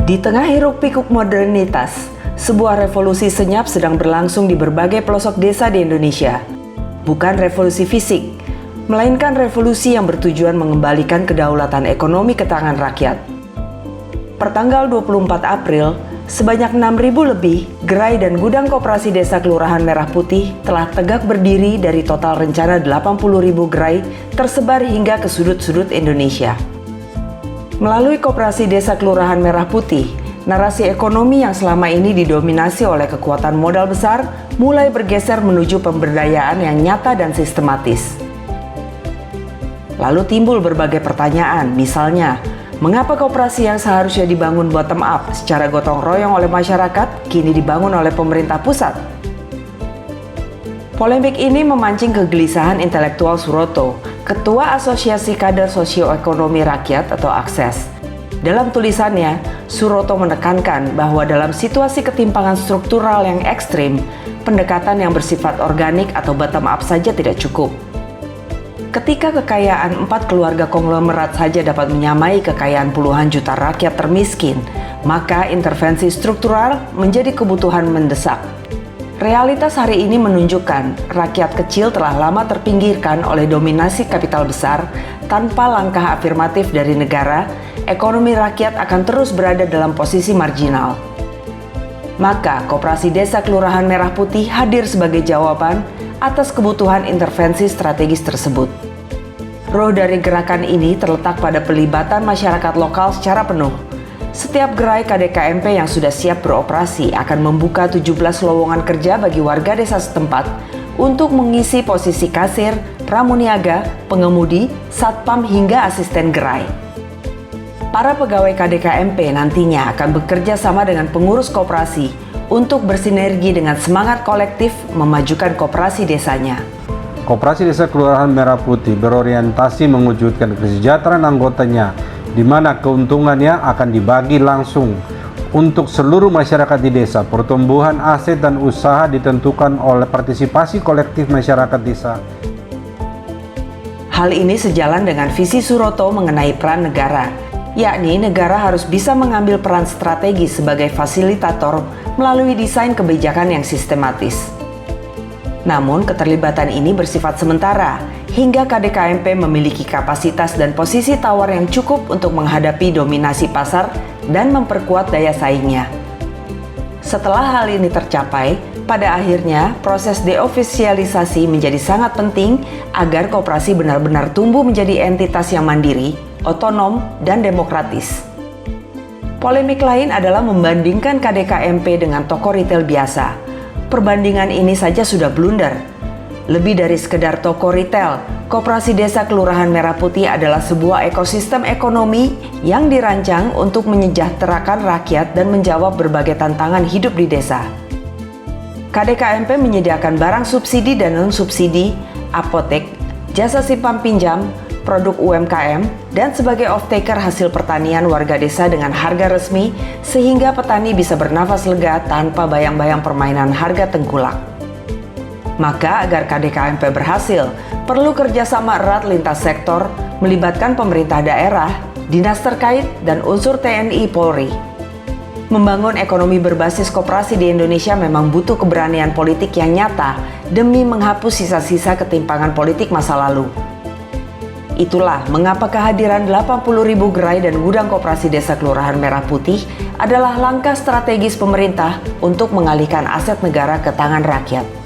Di tengah hiruk-pikuk modernitas, sebuah revolusi senyap sedang berlangsung di berbagai pelosok desa di Indonesia. Bukan revolusi fisik, melainkan revolusi yang bertujuan mengembalikan kedaulatan ekonomi ke tangan rakyat. Pertanggal 24 April, sebanyak 6.000 lebih gerai dan gudang koperasi desa Kelurahan Merah Putih telah tegak berdiri dari total rencana 80.000 gerai tersebar hingga ke sudut-sudut Indonesia. Melalui koperasi desa Kelurahan Merah Putih, narasi ekonomi yang selama ini didominasi oleh kekuatan modal besar mulai bergeser menuju pemberdayaan yang nyata dan sistematis. Lalu timbul berbagai pertanyaan, misalnya, mengapa koperasi yang seharusnya dibangun bottom up secara gotong royong oleh masyarakat kini dibangun oleh pemerintah pusat? Polemik ini memancing kegelisahan intelektual Suroto, Ketua Asosiasi Kader Sosioekonomi Rakyat atau AKSES. Dalam tulisannya, Suroto menekankan bahwa dalam situasi ketimpangan struktural yang ekstrim, pendekatan yang bersifat organik atau bottom up saja tidak cukup. Ketika kekayaan 4 keluarga konglomerat saja dapat menyamai kekayaan puluhan juta rakyat termiskin, maka intervensi struktural menjadi kebutuhan mendesak. Realitas hari ini menunjukkan rakyat kecil telah lama terpinggirkan oleh dominasi kapital besar. Tanpa langkah afirmatif dari negara, ekonomi rakyat akan terus berada dalam posisi marginal. Maka, Koperasi Desa Kelurahan Merah Putih hadir sebagai jawaban atas kebutuhan intervensi strategis tersebut. Roh dari gerakan ini terletak pada pelibatan masyarakat lokal secara penuh. Setiap gerai KDKMP yang sudah siap beroperasi akan membuka 17 lowongan kerja bagi warga desa setempat untuk mengisi posisi kasir, pramuniaga, pengemudi, satpam hingga asisten gerai. Para pegawai KDKMP nantinya akan bekerja sama dengan pengurus koperasi untuk bersinergi dengan semangat kolektif memajukan koperasi desanya. Koperasi Desa Kelurahan Merah Putih berorientasi mewujudkan kesejahteraan anggotanya, di mana keuntungannya akan dibagi langsung untuk seluruh masyarakat di desa. Pertumbuhan aset dan usaha ditentukan oleh partisipasi kolektif masyarakat desa. Hal ini sejalan dengan visi Suroto mengenai peran negara, yakni negara harus bisa mengambil peran strategis sebagai fasilitator melalui desain kebijakan yang sistematis. Namun, keterlibatan ini bersifat sementara, hingga KDKMP memiliki kapasitas dan posisi tawar yang cukup untuk menghadapi dominasi pasar dan memperkuat daya saingnya. Setelah hal ini tercapai, pada akhirnya proses deofisialisasi menjadi sangat penting agar koperasi benar-benar tumbuh menjadi entitas yang mandiri, otonom, dan demokratis. Polemik lain adalah membandingkan KDKMP dengan toko retail biasa. Perbandingan ini saja sudah blunder. Lebih dari sekedar toko retail, Koperasi Desa Kelurahan Merah Putih adalah sebuah ekosistem ekonomi yang dirancang untuk menyejahterakan rakyat dan menjawab berbagai tantangan hidup di desa. KDKMP menyediakan barang subsidi dan non-subsidi, apotek, jasa simpan pinjam, produk UMKM, dan sebagai off-taker hasil pertanian warga desa dengan harga resmi sehingga petani bisa bernafas lega tanpa bayang-bayang permainan harga tengkulak. Maka agar KDKMP berhasil, perlu kerjasama erat lintas sektor melibatkan pemerintah daerah, dinas terkait, dan unsur TNI Polri. Membangun ekonomi berbasis koperasi di Indonesia memang butuh keberanian politik yang nyata demi menghapus sisa-sisa ketimpangan politik masa lalu. Itulah mengapa kehadiran 80.000 gerai dan gudang koperasi Desa Kelurahan Merah Putih adalah langkah strategis pemerintah untuk mengalihkan aset negara ke tangan rakyat.